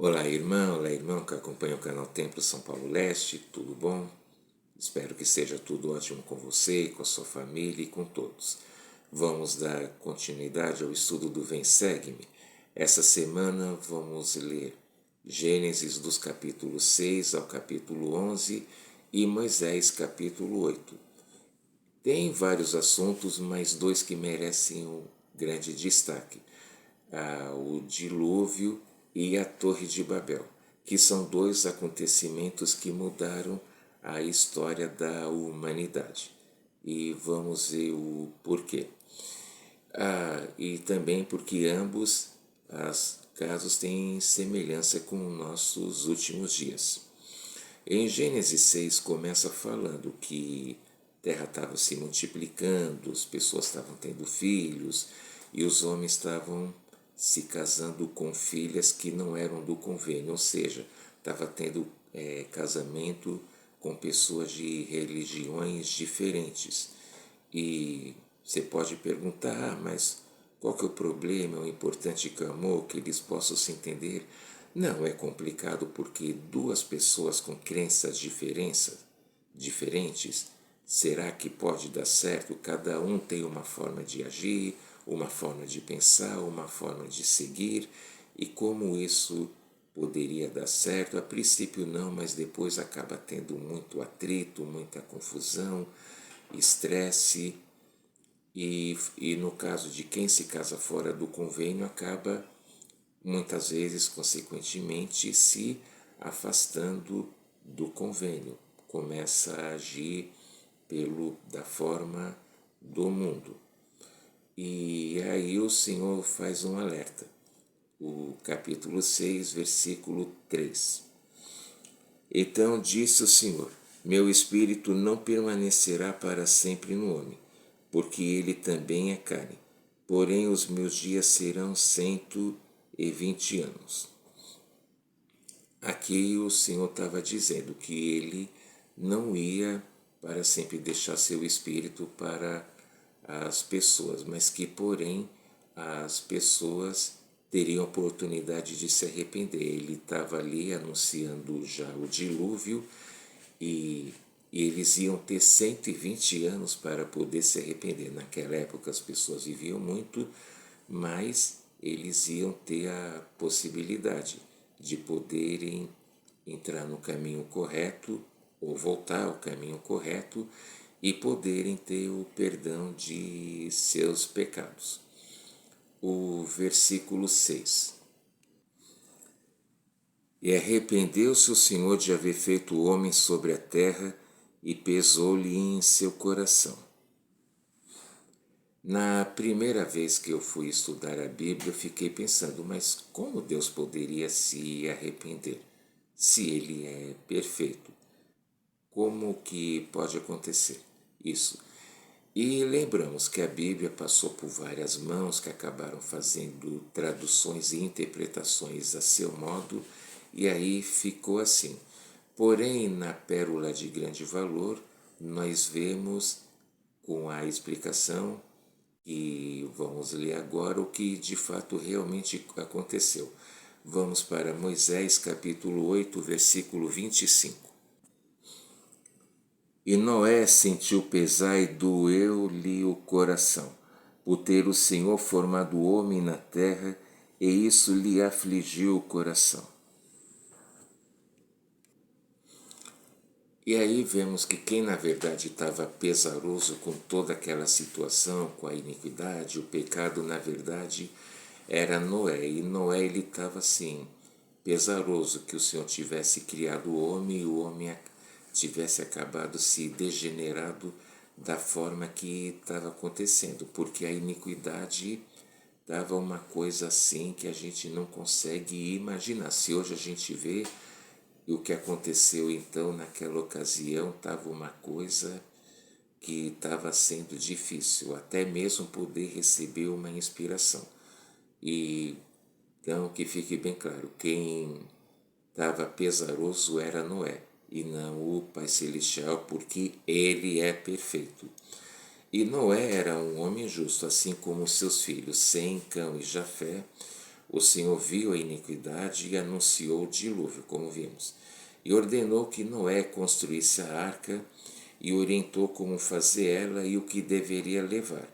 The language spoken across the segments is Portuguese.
Olá irmão que acompanha o canal Templo São Paulo Leste, tudo bom? Espero que esteja tudo ótimo com você, com a sua família e com todos. Vamos dar continuidade ao estudo do Vem Segue-me. Essa semana vamos ler Gênesis dos capítulos 6 ao capítulo 11 e Moisés capítulo 8. Tem vários assuntos, mas dois que merecem um grande destaque. O dilúvio e a Torre de Babel, que são dois acontecimentos que mudaram a história da humanidade. E vamos ver o porquê. E também porque ambos os casos têm semelhança com nossos últimos dias. Em Gênesis 6 começa falando que a terra estava se multiplicando, as pessoas estavam tendo filhos e os homens estavam se casando com filhas que não eram do convênio, ou seja, estava tendo casamento com pessoas de religiões diferentes. E você pode perguntar, mas qual que é o problema? O importante que é o amor, que eles possam se entender. Não, é complicado porque duas pessoas com crenças diferentes, será que pode dar certo? Cada um tem uma forma de agir, uma forma de pensar, uma forma de seguir, e como isso poderia dar certo? A princípio não, mas depois acaba tendo muito atrito, muita confusão, estresse, e no caso de quem se casa fora do convênio, acaba muitas vezes, consequentemente, se afastando do convênio, começa a agir da forma do mundo. E aí o Senhor faz um alerta. O capítulo 6, versículo 3. Então disse o Senhor: meu espírito não permanecerá para sempre no homem, porque ele também é carne. Porém os meus dias serão 120 anos. Aqui o Senhor estava dizendo que ele não ia para sempre deixar seu espírito para as pessoas, mas que, porém, as pessoas teriam oportunidade de se arrepender. Ele estava ali anunciando já o dilúvio e eles iam ter 120 anos para poder se arrepender. Naquela época as pessoas viviam muito, mas eles iam ter a possibilidade de poderem entrar no caminho correto ou voltar ao caminho correto e poderem ter o perdão de seus pecados. O versículo 6. E arrependeu-se o Senhor de haver feito o homem sobre a terra e pesou-lhe em seu coração. Na primeira vez que eu fui estudar a Bíblia, eu fiquei pensando, mas como Deus poderia se arrepender? Se Ele é perfeito, como que pode acontecer isso? E lembramos que a Bíblia passou por várias mãos que acabaram fazendo traduções e interpretações a seu modo, e aí ficou assim. Porém, na Pérola de Grande Valor, nós vemos com a explicação e vamos ler agora o que de fato realmente aconteceu. Vamos para Moisés capítulo 8, versículo 25. E Noé sentiu pesar e doeu-lhe o coração, por ter o Senhor formado o homem na terra, e isso lhe afligiu o coração. E aí vemos que quem na verdade estava pesaroso com toda aquela situação, com a iniquidade, o pecado, na verdade, era Noé. E Noé ele estava assim, pesaroso que o Senhor tivesse criado o homem e o homem tivesse acabado se degenerado da forma que estava acontecendo, porque a iniquidade dava uma coisa assim que a gente não consegue imaginar. Se hoje a gente vê o que aconteceu então naquela ocasião, estava uma coisa que estava sendo difícil, até mesmo poder receber uma inspiração. E então que fique bem claro, quem estava pesaroso era Noé e não o Pai Celestial, porque ele é perfeito. E Noé era um homem justo, assim como seus filhos Sem, Cão e Jafé, O Senhor viu a iniquidade e anunciou o dilúvio, como vimos, e ordenou que Noé construísse a arca e orientou como fazer ela e o que deveria levar.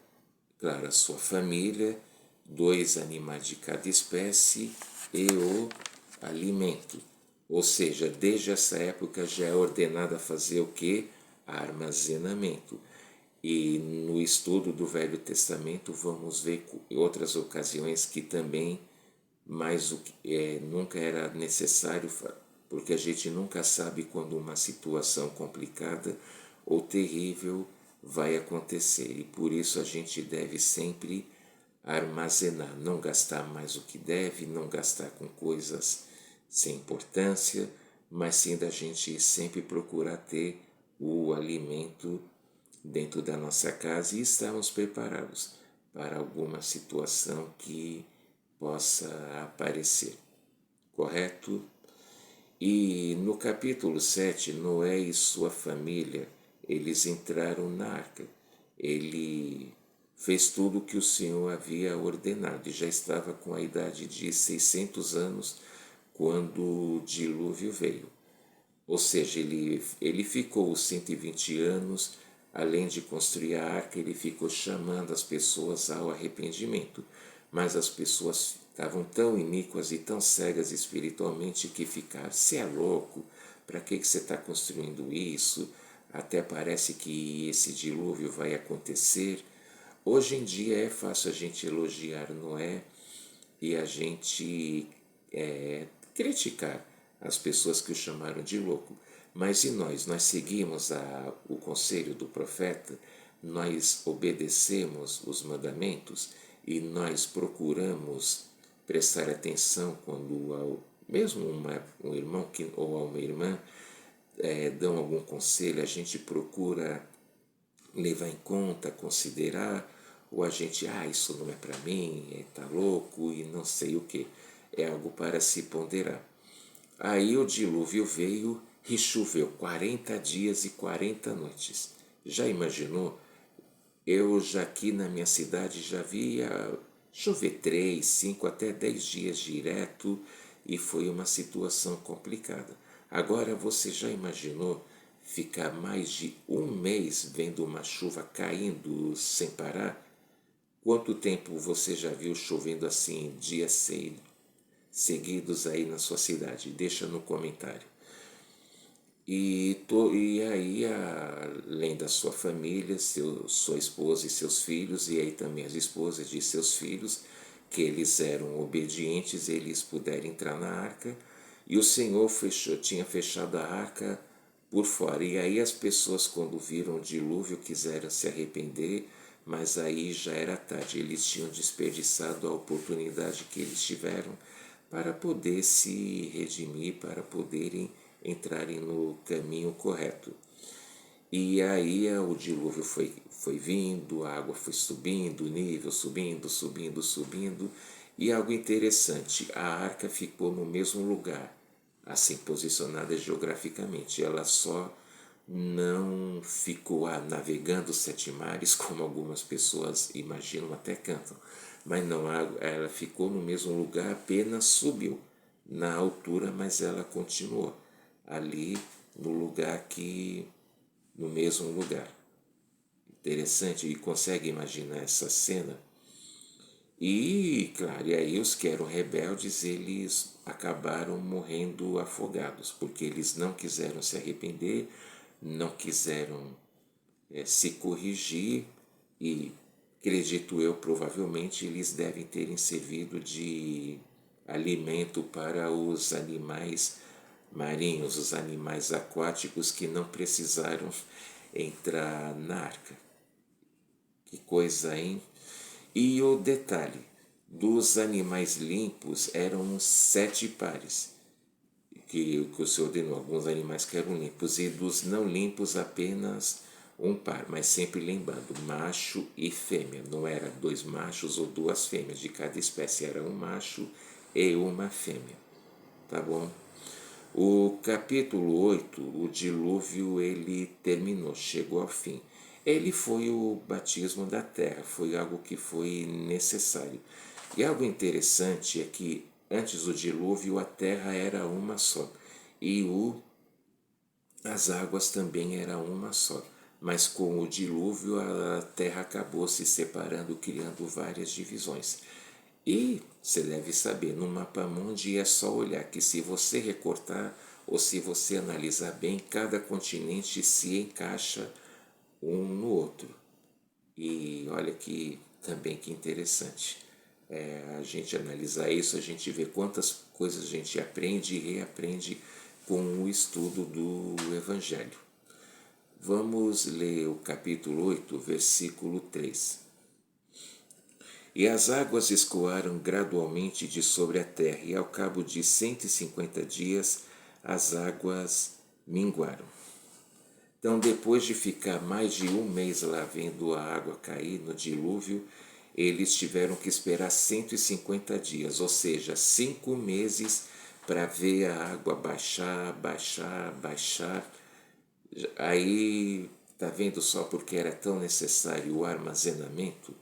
Claro, a sua família, 2 animais de cada espécie e o alimento. Ou seja, desde essa época já é ordenado a fazer o que? Armazenamento. E no estudo do Velho Testamento vamos ver outras ocasiões que também, mas nunca era necessário, porque a gente nunca sabe quando uma situação complicada ou terrível vai acontecer. E por isso a gente deve sempre armazenar, não gastar mais o que deve, não gastar com coisas sem importância, mas sim da gente sempre procurar ter o alimento dentro da nossa casa e estarmos preparados para alguma situação que possa aparecer. Correto? E no capítulo 7, Noé e sua família, eles entraram na arca. Ele fez tudo o que o Senhor havia ordenado e já estava com a idade de 600 anos quando o dilúvio veio. Ou seja, ele ficou os 120 anos, além de construir a arca, ele ficou chamando as pessoas ao arrependimento. Mas as pessoas estavam tão iníquas e tão cegas espiritualmente que ficaram: você é louco? Para que você está construindo isso? Até parece que esse dilúvio vai acontecer. Hoje em dia é fácil a gente elogiar Noé e a gente criticar as pessoas que o chamaram de louco. Mas e nós? Nós seguimos o conselho do profeta, nós obedecemos os mandamentos e nós procuramos prestar atenção quando mesmo um irmão ou uma irmã dão algum conselho, a gente procura levar em conta, considerar, ou a gente, isso não é para mim, tá louco e não sei o que. É algo para se ponderar. Aí o dilúvio veio e choveu 40 dias e 40 noites. Já imaginou? Eu já aqui na minha cidade já via chover 3, 5 até 10 dias direto e foi uma situação complicada. Agora você já imaginou ficar mais de um mês vendo uma chuva caindo sem parar? Quanto tempo você já viu chovendo assim dias seguidos aí na sua cidade? Deixa no comentário. E aí, além da sua família, sua esposa e seus filhos, e aí também as esposas de seus filhos, que eles eram obedientes, eles puderam entrar na arca, e o Senhor tinha fechado a arca por fora. E aí as pessoas, quando viram o dilúvio, quiseram se arrepender, mas aí já era tarde, eles tinham desperdiçado a oportunidade que eles tiveram para poder se redimir, para poderem entrarem no caminho correto. E aí o dilúvio foi vindo, a água foi subindo, o nível subindo, subindo, subindo. E algo interessante, a arca ficou no mesmo lugar, assim posicionada geograficamente. Ela só não ficou navegando 7 mares, como algumas pessoas imaginam, até cantam. Mas não, ela ficou no mesmo lugar, apenas subiu na altura, mas ela continuou ali no mesmo lugar. Interessante, e consegue imaginar essa cena? E, claro, e aí os que eram rebeldes, eles acabaram morrendo afogados, porque eles não quiseram se arrepender, não quiseram se corrigir e, acredito eu, provavelmente eles devem terem servido de alimento para os animais marinhos, os animais aquáticos que não precisaram entrar na arca. Que coisa, hein? E o detalhe, dos animais limpos eram 7 pares, que o Senhor ordenou, alguns animais que eram limpos, e dos não limpos apenas um par, mas sempre lembrando, macho e fêmea, não era 2 machos ou 2 fêmeas, de cada espécie era um macho e uma fêmea, tá bom? O capítulo 8, o dilúvio, ele terminou, chegou ao fim. Ele foi o batismo da terra, foi algo que foi necessário. E algo interessante é que antes do dilúvio a terra era uma só e as águas também eram uma só. Mas com o dilúvio a terra acabou se separando, criando várias divisões. E você deve saber, no mapa mundi é só olhar que se você recortar ou se você analisar bem, cada continente se encaixa um no outro. E olha que também que interessante. A gente analisar isso, a gente vê quantas coisas a gente aprende e reaprende com o estudo do Evangelho. Vamos ler o capítulo 8, versículo 3. E as águas escoaram gradualmente de sobre a terra, e ao cabo de 150 dias as águas minguaram. Então, depois de ficar mais de um mês lá vendo a água cair no dilúvio, eles tiveram que esperar 150 dias, ou seja, 5 meses para ver a água baixar, baixar, baixar. Aí, tá vendo só porque era tão necessário o armazenamento?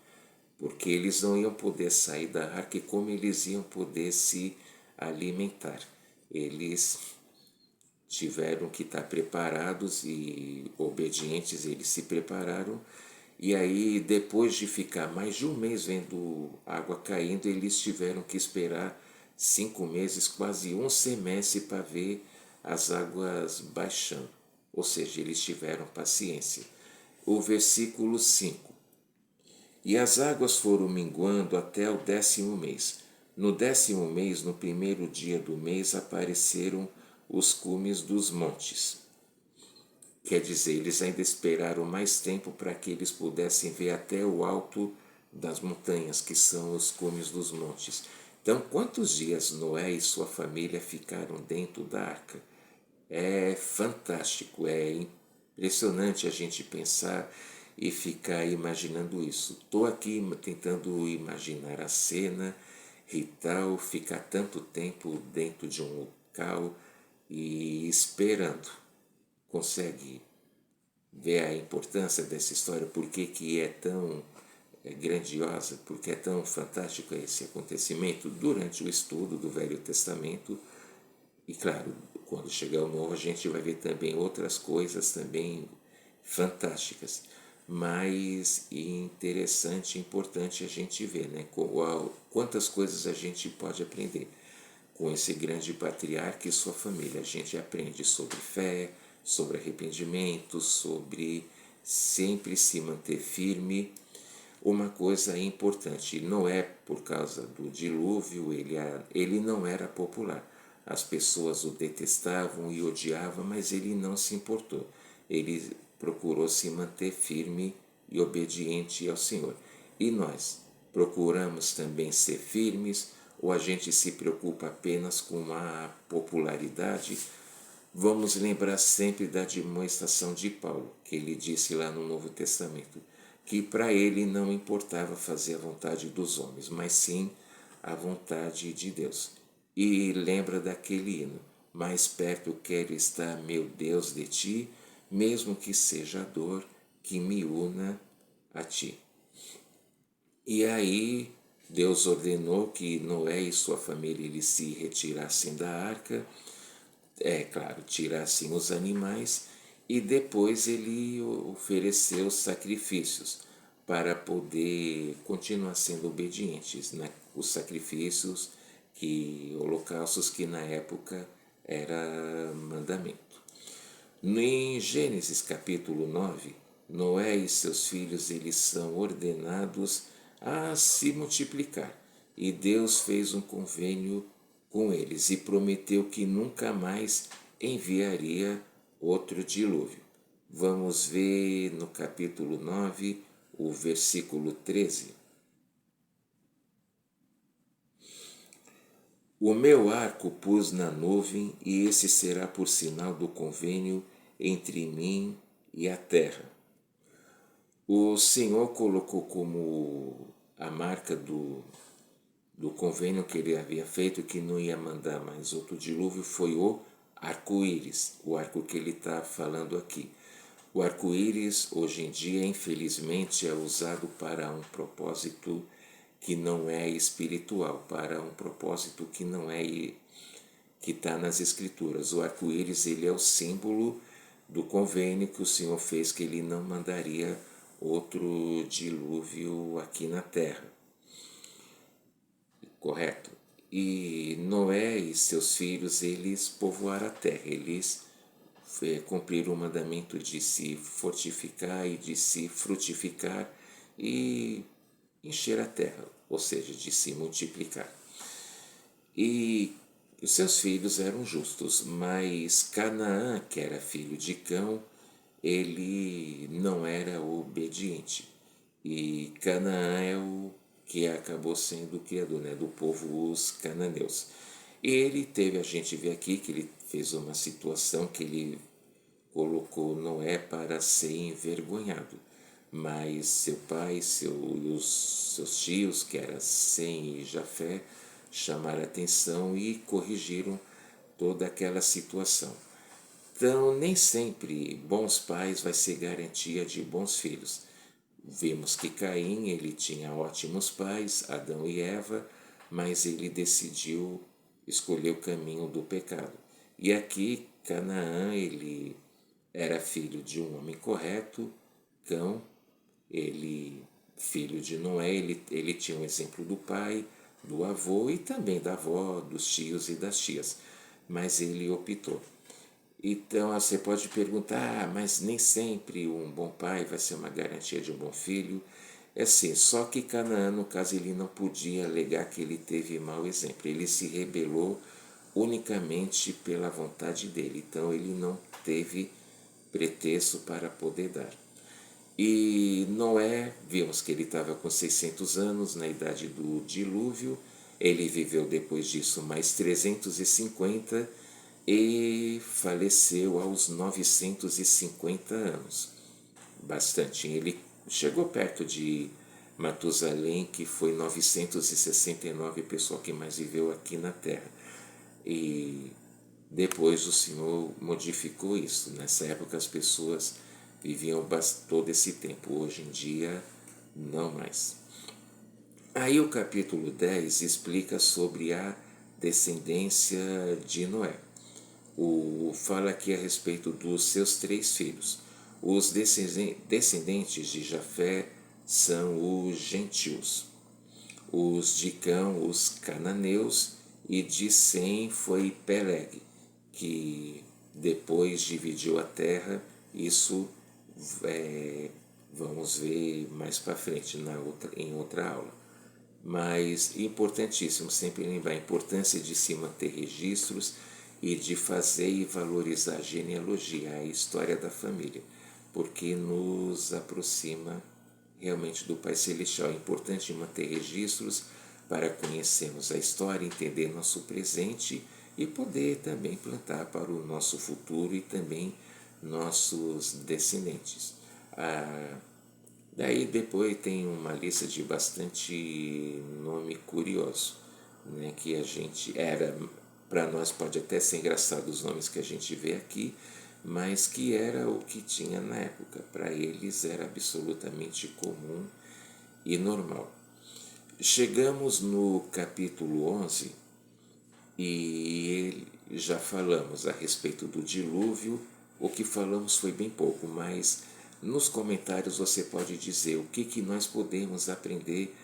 Porque eles não iam poder sair da arca e como eles iam poder se alimentar. Eles tiveram que estar preparados e obedientes, eles se prepararam. E aí, depois de ficar mais de um mês vendo água caindo, eles tiveram que esperar 5 meses, quase um semestre, para ver as águas baixando. Ou seja, eles tiveram paciência. O versículo 5. E as águas foram minguando até o 10º mês. No 10º mês, no primeiro dia do mês, apareceram os cumes dos montes. Quer dizer, eles ainda esperaram mais tempo para que eles pudessem ver até o alto das montanhas, que são os cumes dos montes. Então, quantos dias Noé e sua família ficaram dentro da arca? É fantástico, é impressionante a gente pensar e ficar imaginando isso. Estou aqui tentando imaginar a cena e tal, ficar tanto tempo dentro de um local e esperando. Consegue ver a importância dessa história, por que é tão grandiosa, porque é tão fantástico esse acontecimento durante o estudo do Velho Testamento. E claro, quando chegar o Novo a gente vai ver também outras coisas também fantásticas, mas interessante e importante a gente ver, né? Quantas coisas a gente pode aprender com esse grande patriarca e sua família. A gente aprende sobre fé, sobre arrependimento, sobre sempre se manter firme. Uma coisa importante, não é por causa do dilúvio, ele não era popular. As pessoas o detestavam e odiavam, mas ele não se importou. Ele procurou se manter firme e obediente ao Senhor. E nós procuramos também ser firmes, ou a gente se preocupa apenas com a popularidade? Vamos lembrar sempre da demonstração de Paulo, que ele disse lá no Novo Testamento, que para ele não importava fazer a vontade dos homens, mas sim a vontade de Deus. E lembra daquele hino, mais perto quero estar, meu Deus, de ti, mesmo que seja a dor que me una a ti. E aí Deus ordenou que Noé e sua família eles se retirassem da arca, claro, tirassem os animais, e depois ele ofereceu sacrifícios para poder continuar sendo obedientes, né? Os sacrifícios holocaustos que na época era mandamento. Em Gênesis capítulo 9, Noé e seus filhos eles são ordenados a se multiplicar, e Deus fez um convênio com eles e prometeu que nunca mais enviaria outro dilúvio. Vamos ver no capítulo 9, o versículo 13. O meu arco pus na nuvem, e esse será por sinal do convênio entre mim e a terra. O Senhor colocou como a marca do convênio que ele havia feito, que não ia mandar mais outro dilúvio, foi o arco-íris, o arco que ele está falando aqui. O arco-íris, hoje em dia, infelizmente, é usado para um propósito que não é espiritual, para um propósito que não é que está nas escrituras. O arco-íris ele é o símbolo do convênio que o Senhor fez, que ele não mandaria outro dilúvio aqui na terra. Correto? E Noé e seus filhos, eles povoaram a terra, eles cumpriram o mandamento de se fortificar e de se frutificar e encher a terra, ou seja, de se multiplicar. E os seus filhos eram justos, mas Canaã, que era filho de Cão, ele não era obediente. E Canaã é o que acabou sendo o criador, né, do povo os cananeus. Ele teve, a gente vê aqui que ele fez uma situação que ele colocou Noé para ser envergonhado. Mas seu pai e os seus tios, que eram Sem e Jafé, chamaram a atenção e corrigiram toda aquela situação. Então, nem sempre bons pais vai ser garantia de bons filhos. Vimos que Caim, ele tinha ótimos pais, Adão e Eva, mas ele decidiu escolher o caminho do pecado. E aqui, Canaã, ele era filho de um homem correto, Cão, ele, filho de Noé, ele tinha um exemplo do pai, do avô e também da avó, dos tios e das tias, mas ele optou. Então você pode perguntar, mas nem sempre um bom pai vai ser uma garantia de um bom filho. É assim, só que Canaã, no caso, ele não podia alegar que ele teve mau exemplo. Ele se rebelou unicamente pela vontade dele. Então ele não teve pretexto para poder dar. E Noé, vimos que ele estava com 600 anos na idade do dilúvio. Ele viveu depois disso mais 350 e faleceu aos 950 anos. Bastante. Ele chegou perto de Matusalém, que foi 969, a pessoa que mais viveu aqui na Terra. E depois o Senhor modificou isso. Nessa época as pessoas viviam todo esse tempo. Hoje em dia, não mais. Aí o capítulo 10 explica sobre a descendência de Noé. Fala aqui a respeito dos seus 3 filhos. Os descendentes de Jafé são os gentios. Os de Cão, os cananeus, e de Sem foi Peleg, que depois dividiu a terra. Isso vamos ver mais para frente em outra aula. Mas importantíssimo sempre lembrar a importância de se manter registros e de fazer e valorizar a genealogia, a história da família, porque nos aproxima realmente do Pai Celestial. É importante manter registros para conhecermos a história, entender nosso presente e poder também plantar para o nosso futuro e também nossos descendentes. Daí depois tem uma lista de bastante nome curioso, né, que a gente era, para nós pode até ser engraçado os nomes que a gente vê aqui, mas que era o que tinha na época. Para eles era absolutamente comum e normal. Chegamos no capítulo 11 e já falamos a respeito do dilúvio. O que falamos foi bem pouco, mas nos comentários você pode dizer o que nós podemos aprender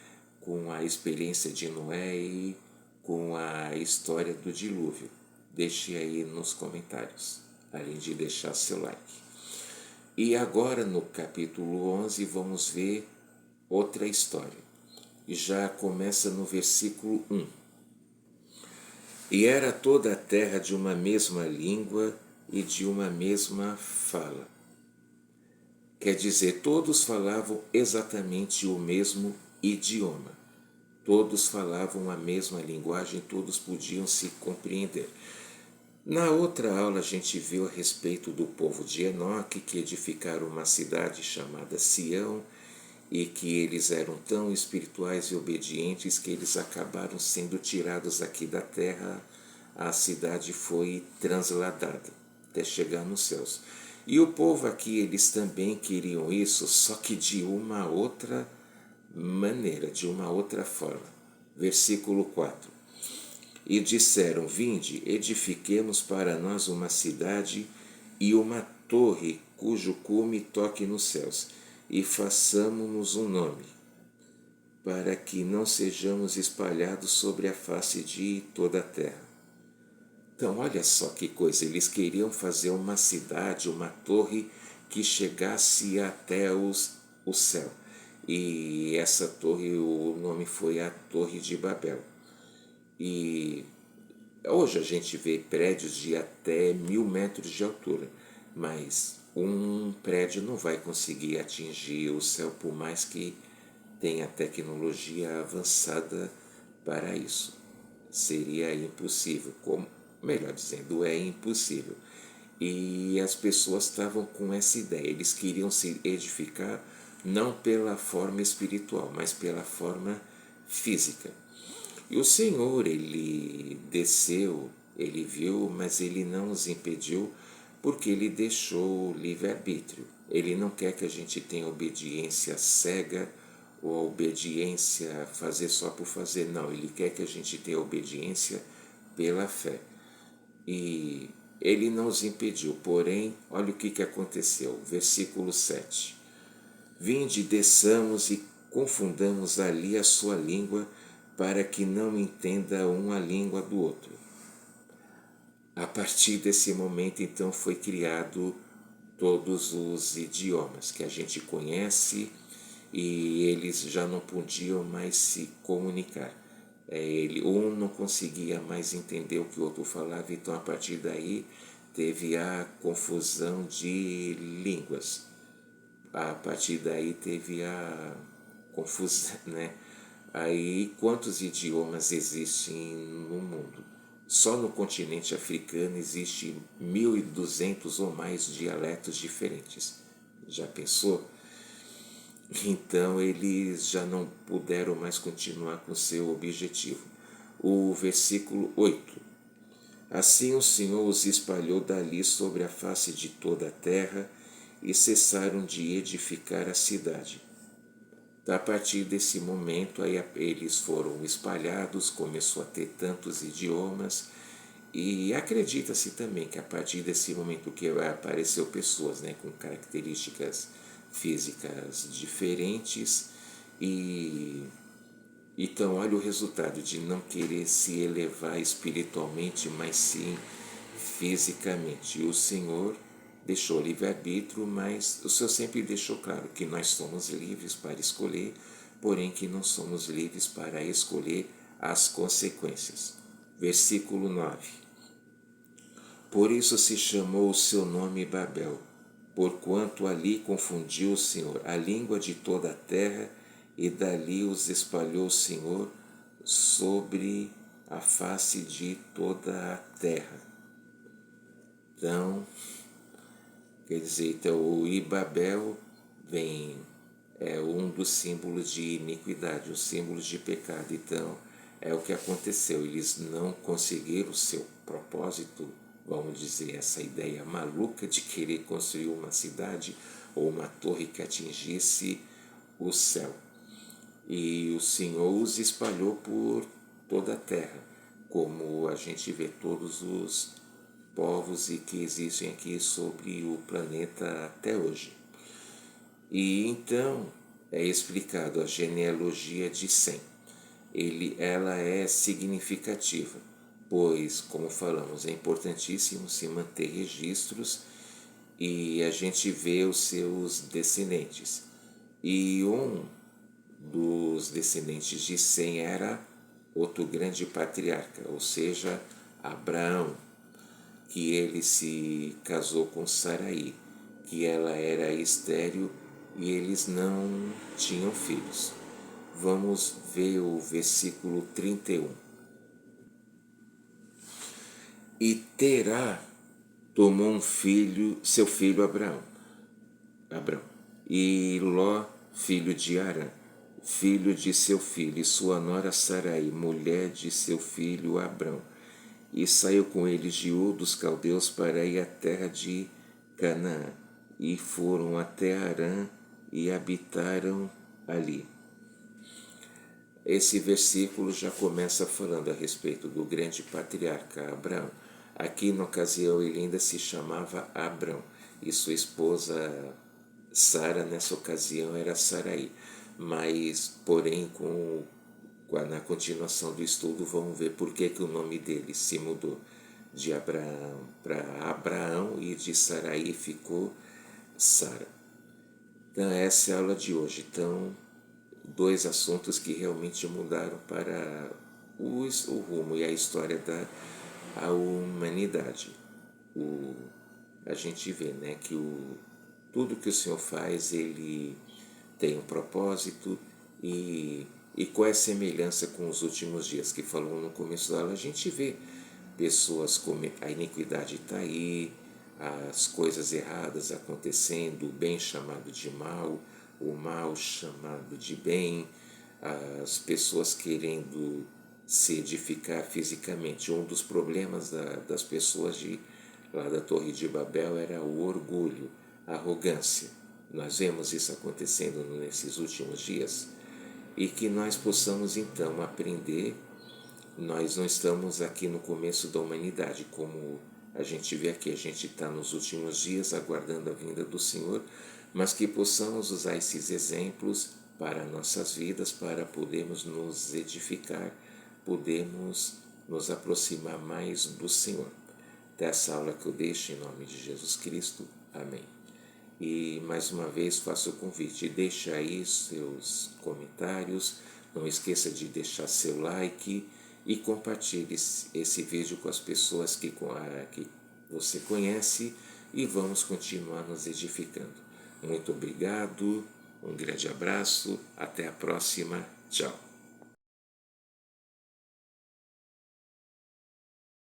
com a experiência de Noé e com a história do dilúvio. Deixe aí nos comentários, além de deixar seu like. E agora no capítulo 11 vamos ver outra história. E já começa no versículo 1. E era toda a terra de uma mesma língua e de uma mesma fala. Quer dizer, todos falavam exatamente o mesmo idioma. Todos falavam a mesma linguagem, todos podiam se compreender. Na outra aula a gente viu a respeito do povo de Enoque, que edificaram uma cidade chamada Sião, e que eles eram tão espirituais e obedientes que eles acabaram sendo tirados aqui da terra. A cidade foi transladada até chegar nos céus. E o povo aqui, eles também queriam isso, só que de uma outra maneira, de uma outra forma. Versículo 4. E disseram: Vinde, edifiquemos para nós uma cidade e uma torre cujo cume toque nos céus, e façamo-nos um nome, para que não sejamos espalhados sobre a face de toda a terra. Então, olha só que coisa, eles queriam fazer uma cidade, uma torre que chegasse até o céu. E essa torre, o nome foi a Torre de Babel. E hoje a gente vê prédios de até 1.000 metros de altura, mas um prédio não vai conseguir atingir o céu, por mais que tenha tecnologia avançada para isso. Seria impossível, como, melhor dizendo, é impossível. E as pessoas estavam com essa ideia, eles queriam se edificar não pela forma espiritual, mas pela forma física. E o Senhor, ele desceu, ele viu, mas ele não os impediu, porque ele deixou o livre-arbítrio. Ele não quer que a gente tenha obediência cega ou a obediência fazer só por fazer, não. Ele quer que a gente tenha obediência pela fé. E ele não os impediu, porém, olha o que aconteceu. Versículo 7. Vinde, desçamos e confundamos ali a sua língua, para que não entenda um a língua do outro. A partir desse momento, então, foi criado todos os idiomas que a gente conhece, e eles já não podiam mais se comunicar. Um não conseguia mais entender o que o outro falava, então a partir daí teve a confusão de línguas. A partir daí teve a confusão, né? Aí, quantos idiomas existem no mundo? Só no continente africano existe 1.200 ou mais dialetos diferentes. Já pensou? Então, eles já não puderam mais continuar com seu objetivo. O versículo 8. Assim o Senhor os espalhou dali sobre a face de toda a terra, e cessaram de edificar a cidade. A partir desse momento, aí eles foram espalhados, começou a ter tantos idiomas, e acredita-se também que a partir desse momento que apareceu pessoas, né, com características físicas diferentes, e então olha o resultado de não querer se elevar espiritualmente, mas sim fisicamente. E o Senhor deixou livre-arbítrio, mas o Senhor sempre deixou claro que nós somos livres para escolher, porém que não somos livres para escolher as consequências. Versículo 9. Por isso se chamou o seu nome Babel, porquanto ali confundiu o Senhor a língua de toda a terra, e dali os espalhou o Senhor sobre a face de toda a terra. Então, quer dizer, então, o Ibabel é um dos símbolos de iniquidade, os símbolos de pecado. Então, é o que aconteceu. Eles não conseguiram o seu propósito, vamos dizer, essa ideia maluca de querer construir uma cidade ou uma torre que atingisse o céu. E o Senhor os espalhou por toda a terra, como a gente vê todos os povos e que existem aqui sobre o planeta até hoje. E então é explicado a genealogia de Sem. Ela é significativa, pois, como falamos, é importantíssimo se manter registros e a gente vê os seus descendentes. E um dos descendentes de Sem era outro grande patriarca, ou seja, Abraão, que ele se casou com Sarai, que ela era estéril e eles não tinham filhos. Vamos ver o versículo 31. E Terá tomou um filho, seu filho Abraão, e Ló, filho de Arã, filho de seu filho, e sua nora Sarai, mulher de seu filho Abrão. E saiu com eles de Ur dos caldeus para ir à terra de Canaã, e foram até Arã e habitaram ali. esse versículo já começa falando a respeito do grande patriarca Abraão. Aqui, na ocasião, ele ainda se chamava Abrão, e sua esposa Sara, nessa ocasião, era Sarai. Mas, porém, na continuação do estudo, vamos ver por que o nome dele se mudou de Abraão para Abraão e de Sarai ficou Sara. Então, essa é a aula de hoje. Então, dois assuntos que realmente mudaram para o rumo e a história da humanidade. A gente vê, né, que tudo que o Senhor faz, ele tem um propósito e qual é a semelhança com os últimos dias que falou no começo da aula. A gente vê pessoas como a iniquidade está aí, as coisas erradas acontecendo, o bem chamado de mal, o mal chamado de bem, as pessoas querendo se edificar fisicamente. Um dos problemas das pessoas lá da Torre de Babel era o orgulho, a arrogância. Nós vemos isso acontecendo nesses últimos dias e que nós possamos então aprender. Nós não estamos aqui no começo da humanidade, como a gente vê aqui, a gente está nos últimos dias aguardando a vinda do Senhor, mas que possamos usar esses exemplos para nossas vidas, para podermos nos edificar, podermos nos aproximar mais do Senhor. Dessa aula que eu deixo em nome de Jesus Cristo. Amém. E mais uma vez faço o convite, deixa aí seus comentários, não esqueça de deixar seu like e compartilhe esse vídeo com as pessoas que você conhece e vamos continuar nos edificando. Muito obrigado, um grande abraço, até a próxima, tchau.